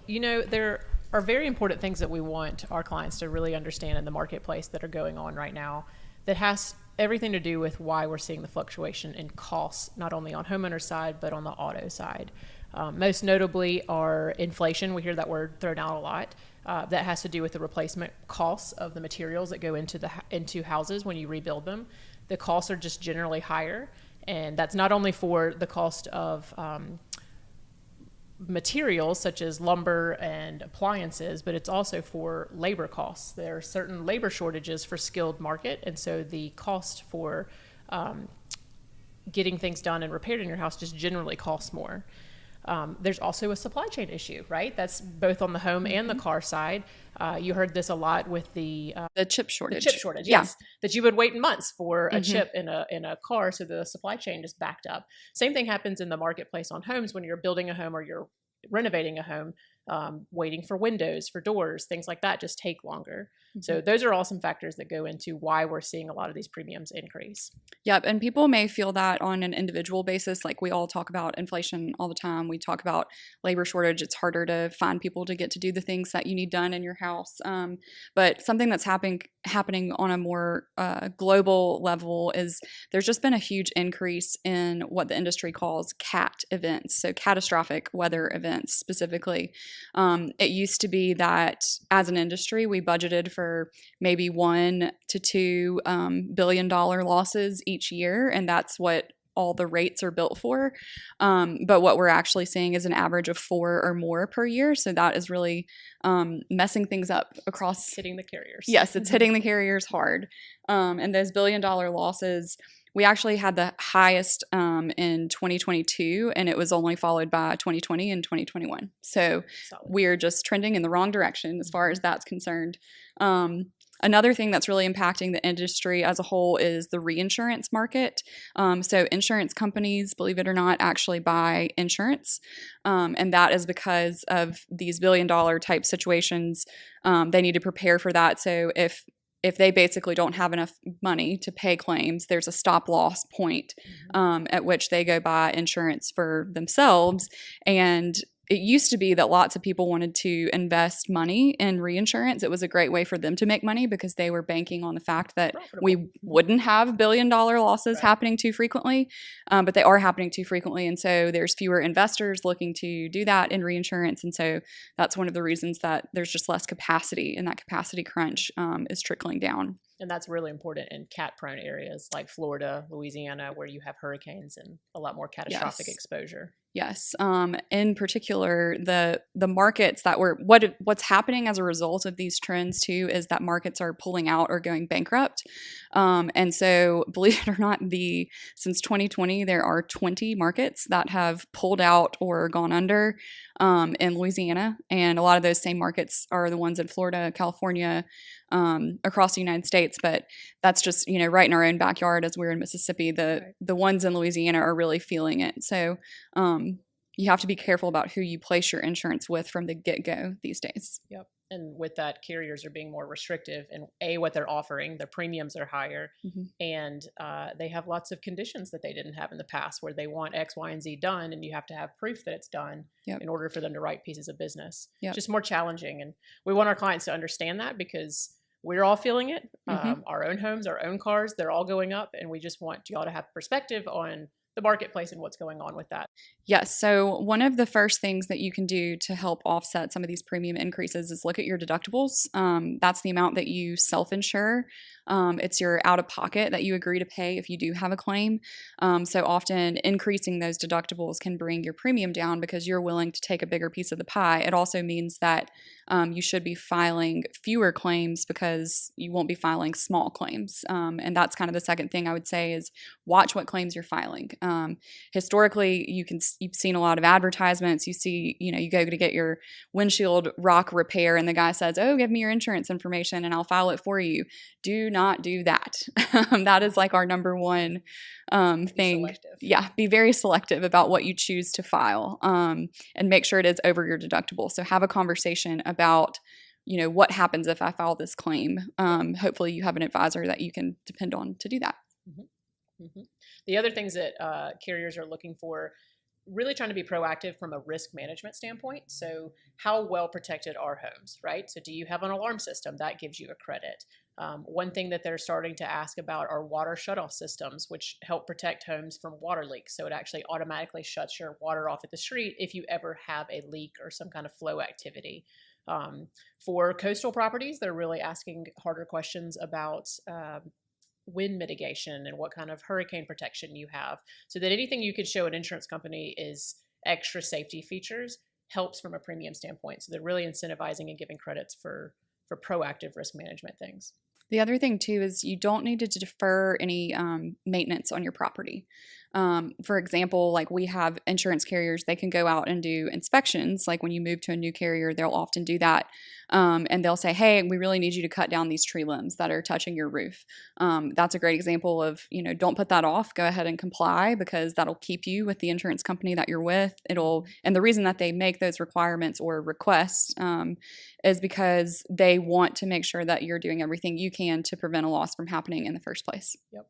There are very important things that we want our clients to really understand in the marketplace that are going on right now that has everything to do with why we're seeing the fluctuation in costs, not only on homeowner side, but on the auto side. Most notably are inflation. We hear that word thrown out a lot. That has to do with the replacement costs of the materials that go into houses when you rebuild them. The costs are just generally higher, and that's not only for the cost of materials such as lumber and appliances, but it's also for labor costs. There are certain labor shortages for skilled market, and so the cost for getting things done and repaired in your house just generally costs more. There's also a supply chain issue, right? That's both on the home and the car side. You heard this a lot with the chip shortage. The chip shortage, yes. That you would wait months for a chip in a car, so the supply chain just backed up. Same thing happens in the marketplace on homes when you're building a home or you're renovating a home. Waiting for windows, for doors, things like that just take longer. So those are all some factors that go into why we're seeing a lot of these premiums increase. Yep. And people may feel that on an individual basis. Like we all talk about inflation all the time. We talk about labor shortage. It's harder to find people to get to do the things that you need done in your house. But something that's happening on a more global level is there's just been a huge increase in what the industry calls CAT events. So catastrophic weather events specifically. It used to be that as an industry, we budgeted for maybe $1 to $2 billion losses each year, and that's what all the rates are built for. But what we're actually seeing is an average of 4 or more per year. So that is really messing things up across. It's hitting the carriers. Yes, it's hitting the carriers hard. And those $1 billion losses, we actually had the highest in 2022, and it was only followed by 2020 and 2021. So we're just trending in the wrong direction as far as that's concerned. Another thing that's really impacting the industry as a whole is the reinsurance market. So insurance companies, believe it or not, actually buy insurance. And that is because of these $1 billion type situations. They need to prepare for that. So if they basically don't have enough money to pay claims, there's a stop loss point at which they go buy insurance for themselves. And it used to be that lots of people wanted to invest money in reinsurance. It was a great way for them to make money because they were banking on the fact that we wouldn't have $1 billion losses happening too frequently, but they are happening too frequently. And so there's fewer investors looking to do that in reinsurance. And so that's one of the reasons that there's just less capacity, and that capacity crunch is trickling down. And that's really important in cat-prone areas like Florida, Louisiana, where you have hurricanes and a lot more catastrophic exposure. Yes. In particular, the markets that what's happening as a result of these trends too is that markets are pulling out or going bankrupt. And so, believe it or not, since 2020, there are 20 markets that have pulled out or gone under in Louisiana, and a lot of those same markets are the ones in Florida, California, across the United States. But that's just right in our own backyard as we're in Mississippi. The ones in Louisiana are really feeling it. So you have to be careful about who you place your insurance with from the get-go these days. Yep. And with that, carriers are being more restrictive in what they're offering. Their premiums are higher, and they have lots of conditions that they didn't have in the past, where they want X, Y, and Z done, and you have to have proof that it's done in order for them to write pieces of business. Just more challenging, and we want our clients to understand that because we're all feeling it. Our own homes, our own cars, they're all going up, and we just want y'all to have perspective on the marketplace and what's going on with that. Yes. So one of the first things that you can do to help offset some of these premium increases is look at your deductibles. That's the amount that you self-insure. It's your out-of-pocket that you agree to pay if you do have a claim. So often increasing those deductibles can bring your premium down because you're willing to take a bigger piece of the pie. It also means that you should be filing fewer claims because you won't be filing small claims. And that's kind of the second thing I would say is watch what claims you're filing. Historically, you've seen a lot of advertisements. You see, you go to get your windshield rock repair and the guy says, "Oh, give me your insurance information and I'll file it for you." Do not do that. That is like our number one thing. Be very selective about what you choose to file, and make sure it is over your deductible. So have a conversation about what happens if I file this claim. Hopefully you have an advisor that you can depend on to do that. The other things that carriers are looking for really trying to be proactive from a risk management standpoint. So, how well protected are homes, right? So, do you have an alarm system that gives you a credit? One thing that they're starting to ask about are water shutoff systems, which help protect homes from water leaks. So, it actually automatically shuts your water off at the street if you ever have a leak or some kind of flow activity. For coastal properties, they're really asking harder questions about wind mitigation and what kind of hurricane protection you have, so that anything you could show an insurance company is extra safety features helps from a premium standpoint. So they're really incentivizing and giving credits for proactive risk management things. The other thing too is you don't need to defer any maintenance on your property. For example, like we have insurance carriers, they can go out and do inspections. Like when you move to a new carrier, they'll often do that. And they'll say, hey, we really need you to cut down these tree limbs that are touching your roof. That's a great example of, don't put that off. Go ahead and comply, because that'll keep you with the insurance company that you're with. And the reason that they make those requirements or requests is because they want to make sure that you're doing everything you can to prevent a loss from happening in the first place. Yep.